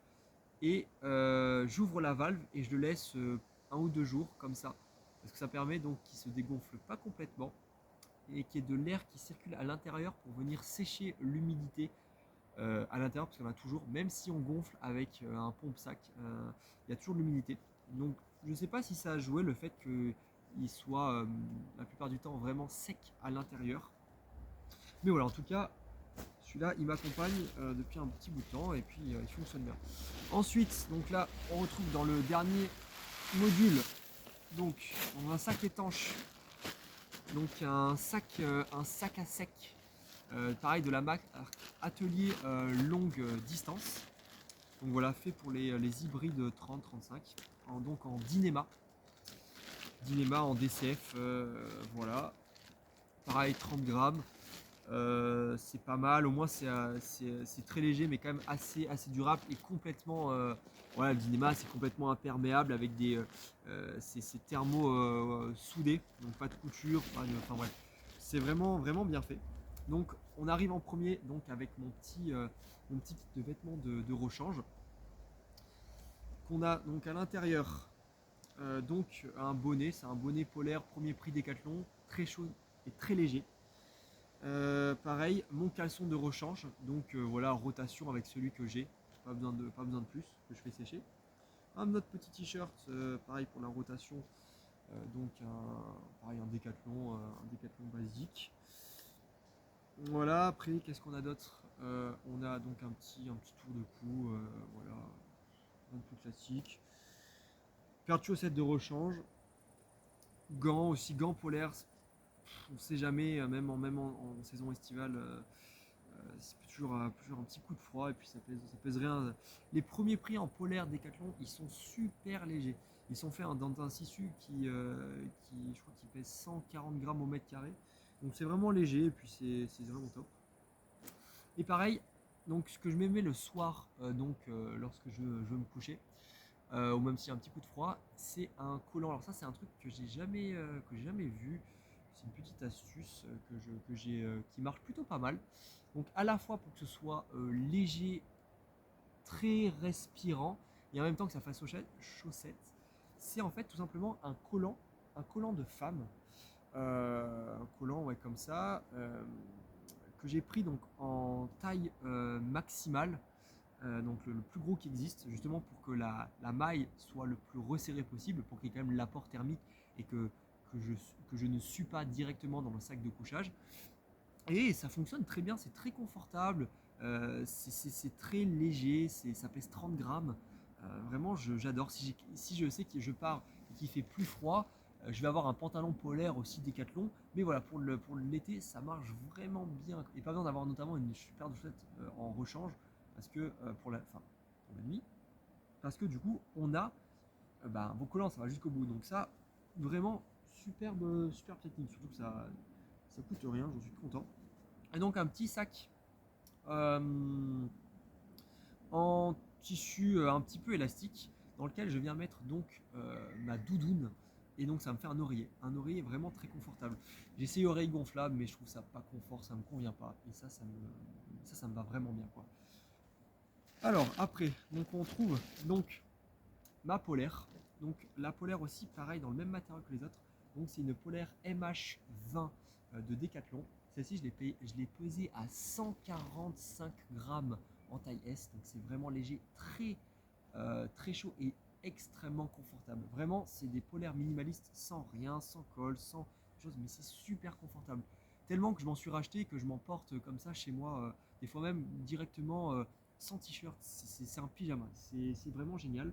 et j'ouvre la valve et je le laisse 1 ou 2 jours comme ça. Parce que ça permet donc qu'il se dégonfle pas complètement et qu'il y ait de l'air qui circule à l'intérieur pour venir sécher l'humidité à l'intérieur, parce qu'on a toujours, même si on gonfle avec un pompe-sac, il y a toujours de l'humidité. Donc je ne sais pas si ça a joué le fait qu'il soit la plupart du temps vraiment sec à l'intérieur. Mais voilà, en tout cas, celui-là, il m'accompagne depuis un petit bout de temps et puis il fonctionne bien. Ensuite, donc là, on retrouve dans le dernier module, donc on a un sac étanche, donc un sac à sec, pareil de la marque Atelier longue distance. Donc voilà, fait pour les hybrides 30-35, donc en Dynéma en DCF, voilà. Pareil, 30 grammes. C'est pas mal, au moins c'est très léger mais quand même assez durable et complètement voilà, le Dynéma c'est complètement imperméable avec c'est thermo soudé, donc pas de couture, enfin bref, c'est vraiment bien fait. Donc on arrive en premier donc avec mon petit kit de vêtements de rechange qu'on a donc à l'intérieur, donc un bonnet, c'est un bonnet polaire premier prix Décathlon, très chaud et très léger. Pareil, mon caleçon de rechange, donc voilà, rotation avec celui que j'ai, pas besoin de plus, que je fais sécher. Un autre petit t-shirt, pareil pour la rotation, Donc pareil, un décathlon basique. Voilà, après qu'est-ce qu'on a d'autre? On a donc un petit tour de cou, voilà, un peu classique. Paire de chaussettes de rechange, gants aussi, gants polaires. On ne sait jamais, même en saison estivale, c'est toujours un petit coup de froid et puis ça pèse rien. Les premiers prix en polaire Decathlon, ils sont super légers. Ils sont faits dans un tissu je crois, qui pèse 140 grammes au mètre carré. Donc c'est vraiment léger et puis c'est vraiment top. Et pareil, donc ce que je m'aimais le soir, lorsque je veux me coucher, ou même s'il y a un petit coup de froid, c'est un collant. Alors ça, c'est un truc que j'ai jamais vu. C'est une petite astuce qui marche plutôt pas mal. Donc à la fois pour que ce soit léger, très respirant, et en même temps que ça fasse chaussette, c'est en fait tout simplement un collant de femme, un collant ouais, comme ça, que j'ai pris donc en taille maximale, donc le plus gros qui existe, justement pour que la maille soit le plus resserrée possible, pour qu'il y ait quand même l'apport thermique et que je ne sue pas directement dans le sac de couchage. Et ça fonctionne très bien, c'est très confortable, c'est très léger, ça pèse 30 grammes. Vraiment, j'adore. Si je sais que je pars et qu'il fait plus froid, je vais avoir un pantalon polaire aussi Décathlon. Mais voilà, pour l'été, ça marche vraiment bien. Et pas besoin d'avoir notamment une super douchette en rechange parce que pour la nuit, parce que du coup, on a vos collants, ça va jusqu'au bout. Donc ça, vraiment superbe technique. Surtout que ça coûte rien, j'en suis content. Et donc un petit sac euh, en tissu un petit peu élastique dans lequel je viens mettre donc ma doudoune. Et donc ça me fait un oreiller vraiment très confortable. J'ai essayé oreille gonflable, mais je trouve ça pas confort, ça me convient pas. Et ça me va vraiment bien quoi. Alors après, donc on trouve donc ma polaire. Donc la polaire aussi, pareil, dans le même matériau que les autres. Donc c'est une polaire MH20 de Decathlon. Celle-ci, je l'ai pesée à 145 grammes en taille S. Donc c'est vraiment léger, très chaud et extrêmement confortable. Vraiment, c'est des polaires minimalistes sans rien, sans colle, sans chose, mais c'est super confortable. Tellement que je m'en suis racheté, que je m'en porte comme ça chez moi, des fois même directement sans t-shirt. C'est un pyjama, c'est vraiment génial.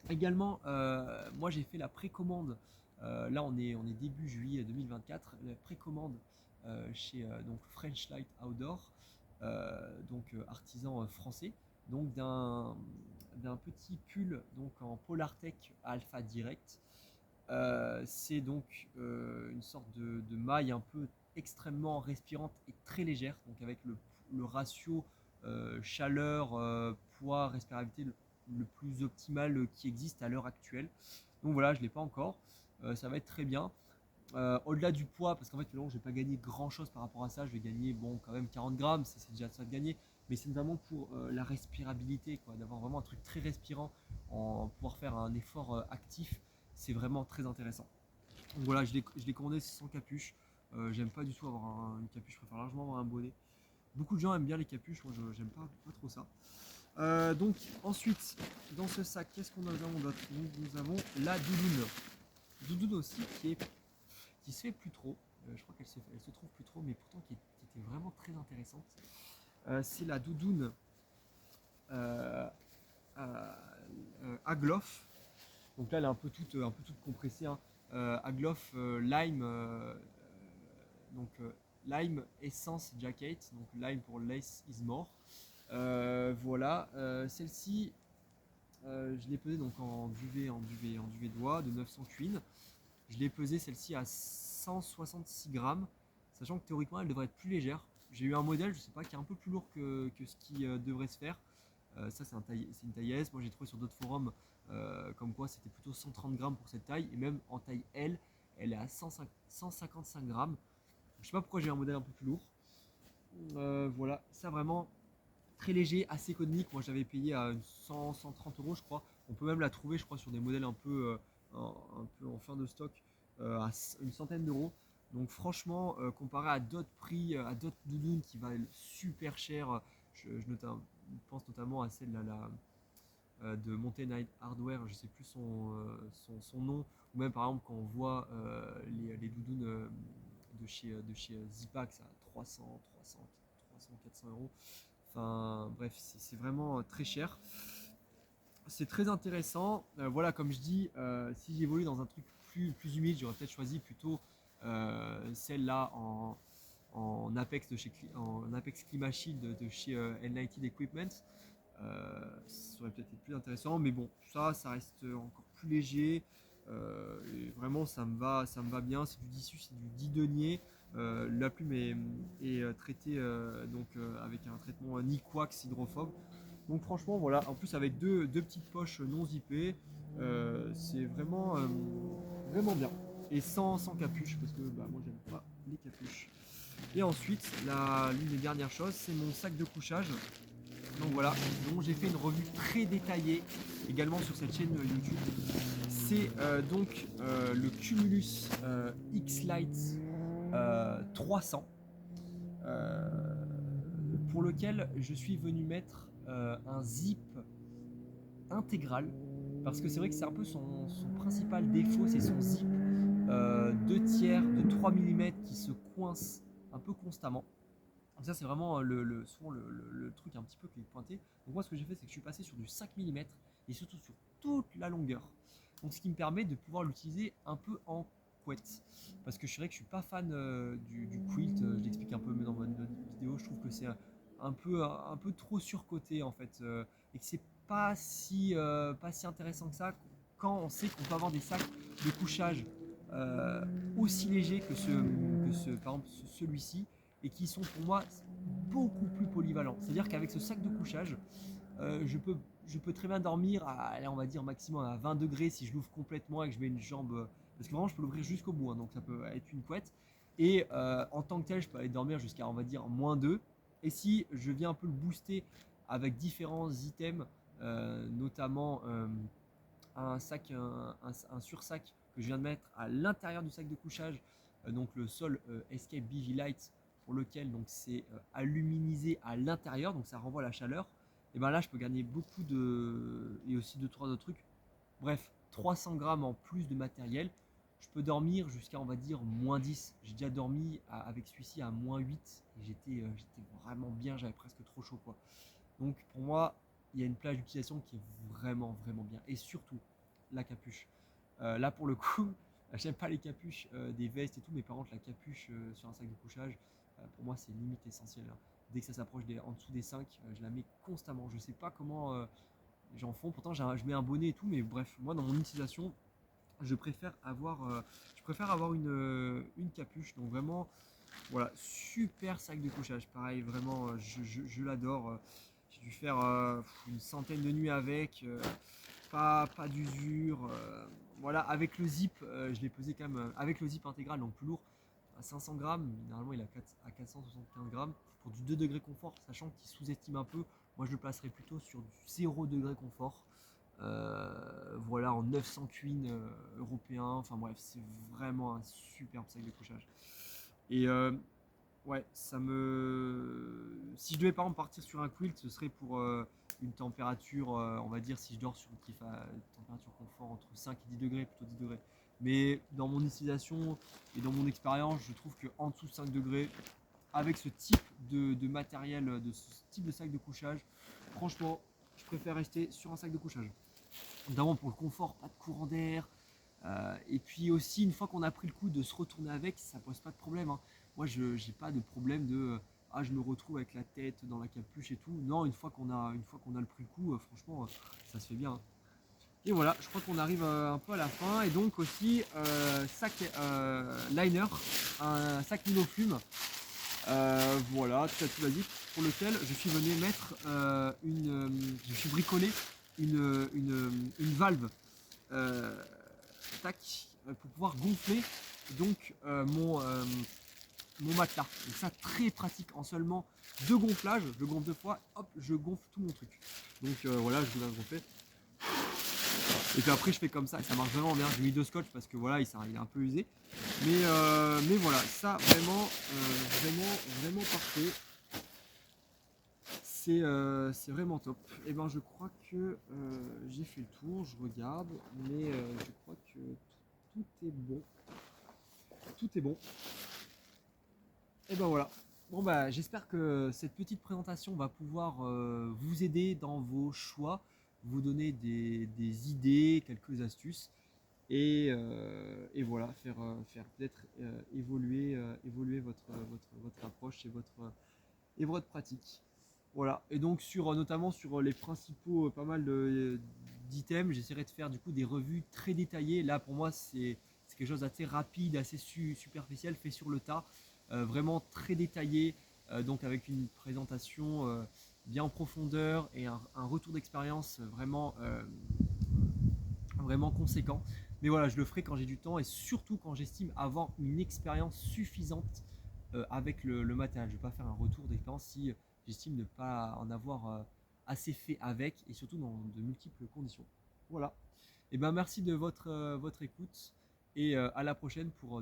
Également, moi j'ai fait la précommande. Là, on est début juillet 2024. La précommande chez donc French Light Outdoor, artisan français, donc d'un petit pull donc en Polartec Alpha Direct. C'est donc une sorte de maille un peu extrêmement respirante et très légère, donc avec le ratio chaleur, poids, respirabilité le plus optimal qui existe à l'heure actuelle. Donc voilà, je ne l'ai pas encore. Ça va être très bien. Au-delà du poids, parce qu'en fait, je ne vais pas gagner grand chose par rapport à ça. Je vais gagner bon, quand même 40 grammes, c'est déjà ça de gagner. Mais c'est notamment pour la respirabilité, quoi, d'avoir vraiment un truc très respirant, en pouvoir faire un effort actif. C'est vraiment très intéressant. Donc voilà, je l'ai commandé sans capuche. J'aime pas du tout avoir une capuche, je préfère largement avoir un bonnet. Beaucoup de gens aiment bien les capuches, moi j'aime pas trop ça. Donc ensuite, dans ce sac, qu'est-ce qu'on a d'autre? Nous avons la doudoune. Doudoune aussi qui se fait plus trop. Je crois elle se trouve plus trop, mais pourtant qui était vraiment très intéressante. C'est la doudoune Agloff. Donc là, elle est un peu toute compressée, hein. Agloff Lime, Lime Essence Jacket, donc Lime pour Less is More. Voilà, celle-ci, je l'ai pesée donc en duvet de bois de 900 queen. Je l'ai pesée celle-ci à 166 grammes, sachant que théoriquement elle devrait être plus légère. J'ai eu un modèle, je sais pas, qui est un peu plus lourd que ce qui devrait se faire. Ça c'est une taille S. Moi j'ai trouvé sur d'autres forums comme quoi c'était plutôt 130 grammes pour cette taille, et même en taille L, elle est à 155 grammes. Je sais pas pourquoi j'ai eu un modèle un peu plus lourd. Voilà, ça vraiment très léger, assez économique. Moi j'avais payé à 130 euros je crois. On peut même la trouver je crois sur des modèles un peu en fin de stock à une centaine d'euros. Donc franchement, comparé à d'autres prix, à d'autres doudounes qui valent super cher, je pense notamment à celle de Mountain Hardwear, je sais plus son nom, ou même par exemple quand on voit les doudounes de chez Zipac, ça à 300, 400 euros. Enfin bref, c'est vraiment très cher. C'est très intéressant. Voilà, comme je dis, si j'évolue dans un truc plus humide, j'aurais peut-être choisi plutôt celle-là en Apex Clima Shield de chez Enlighted Equipment. Ça aurait peut-être été plus intéressant, mais bon, ça reste encore plus léger. Et vraiment, ça me va bien. C'est du tissu, c'est du 10 deniers. La plume est traitée avec un traitement Nikwax hydrophobe. Donc franchement, voilà. En plus, avec deux petites poches non zippées, c'est vraiment bien. Et sans capuche, parce que moi, j'aime pas les capuches. Et ensuite, l'une des dernières choses, c'est mon sac de couchage. Donc voilà, dont j'ai fait une revue très détaillée également sur cette chaîne YouTube. C'est le Cumulus X-Lite 300 pour lequel je suis venu mettre un zip intégral parce que c'est vrai que c'est un peu son principal défaut, c'est son zip 2 tiers de 3 mm qui se coince un peu constamment. Donc ça c'est vraiment souvent le truc un petit peu qui est pointé. Donc moi ce que j'ai fait c'est que je suis passé sur du 5 mm et surtout sur toute la longueur. Donc ce qui me permet de pouvoir l'utiliser un peu en couette. Parce que je dirais que je suis pas fan du quilt, je l'explique un peu dans ma vidéo, je trouve que c'est un peu trop surcoté en fait. Et que c'est pas si intéressant que ça quand on sait qu'on peut avoir des sacs de couchage aussi légers que par exemple celui-ci et qui sont pour moi beaucoup plus polyvalents. C'est-à-dire qu'avec ce sac de couchage, je peux très bien dormir on va dire maximum à 20 degrés si je l'ouvre complètement et que je mets une jambe. Parce que vraiment, je peux l'ouvrir jusqu'au bout, hein, donc ça peut être une couette. Et en tant que tel, je peux aller dormir jusqu'à, on va dire, -2. Et si je viens un peu le booster avec différents items, notamment un sursac que je viens de mettre à l'intérieur du sac de couchage, donc le Sol Escape BV Light, pour lequel donc c'est aluminisé à l'intérieur, donc ça renvoie la chaleur. Et ben là, je peux gagner beaucoup et aussi 2-3 autres trucs. Bref, 300 grammes en plus de matériel. Je peux dormir jusqu'à, on va dire, -10. J'ai déjà dormi avec celui-ci à -8 et j'étais vraiment bien, j'avais presque trop chaud quoi. Donc pour moi, il y a une plage d'utilisation qui est vraiment bien. Et surtout, la capuche. Là pour le coup, j'aime pas les capuches des vestes et tout, mais par contre la capuche sur un sac de couchage, pour moi c'est limite essentiel, hein. Dès que ça s'approche en dessous des 5, je la mets constamment. Je sais pas comment j'en font, pourtant je mets un bonnet et tout, mais bref, moi dans mon utilisation, je préfère avoir une capuche. Donc vraiment, voilà, super sac de couchage. Pareil, vraiment, je l'adore. J'ai dû faire une centaine de nuits avec, pas d'usure. Voilà, avec le zip, je l'ai pesé quand même avec le zip intégral, donc plus lourd, à 500 grammes. Normalement, il est à 475 grammes pour du 2 degrés confort, sachant qu'il sous-estime un peu. Moi, je le placerai plutôt sur du 0 degré confort. Voilà, en 900 queen européen. Enfin bref, c'est vraiment un superbe sac de couchage. Et ouais, si je devais par exemple partir sur un quilt, ce serait pour une température, on va dire, si je dors sur une température confort entre 5 et 10 degrés, plutôt 10 degrés. Mais dans mon utilisation et dans mon expérience, je trouve qu'en dessous de 5 degrés, avec ce type de matériel, de ce type de sac de couchage, franchement, je préfère rester sur un sac de couchage. Notamment pour le confort, pas de courant d'air. Et puis aussi, une fois qu'on a pris le coup de se retourner avec, ça pose pas de problème, hein. Moi, je n'ai pas de problème de je me retrouve avec la tête dans la capuche et tout. Non, une fois qu'on a le pris le coup, franchement, ça se fait bien, hein. Et voilà, je crois qu'on arrive un peu à la fin. Et donc aussi, sac liner, un sac monoflume. Voilà, tout basique, pour lequel je suis venu mettre je suis bricolé une valve pour pouvoir gonfler donc mon matelas. Donc ça, très pratique, en seulement 2 gonflages, je gonfle 2 fois, hop, je gonfle tout mon truc. Donc voilà, je vous l'ai gonflé. Et puis après je fais comme ça et ça marche vraiment bien. J'ai mis 2 scotch parce que voilà, il est un peu usé. Mais voilà, ça vraiment parfait. c'est vraiment top. Et ben je crois que j'ai fait le tour, je regarde, mais je crois que tout est bon. Tout est bon. Et ben voilà. Bon bah j'espère que cette petite présentation va pouvoir vous aider dans vos choix, vous donner des idées, quelques astuces et voilà, faire peut-être évoluer votre approche et votre pratique. Voilà. Et donc notamment sur les principaux pas mal d'items, j'essaierai de faire du coup des revues très détaillées. Là pour moi c'est quelque chose d'assez rapide, assez superficiel, fait sur le tas, vraiment très détaillé, donc avec une présentation bien en profondeur et un retour d'expérience vraiment conséquent. Mais voilà, je le ferai quand j'ai du temps et surtout quand j'estime avoir une expérience suffisante avec le matériel. Je ne vais pas faire un retour d'expérience si j'estime ne pas en avoir assez fait avec et surtout dans de multiples conditions. Voilà. Et ben merci de votre écoute et à la prochaine pour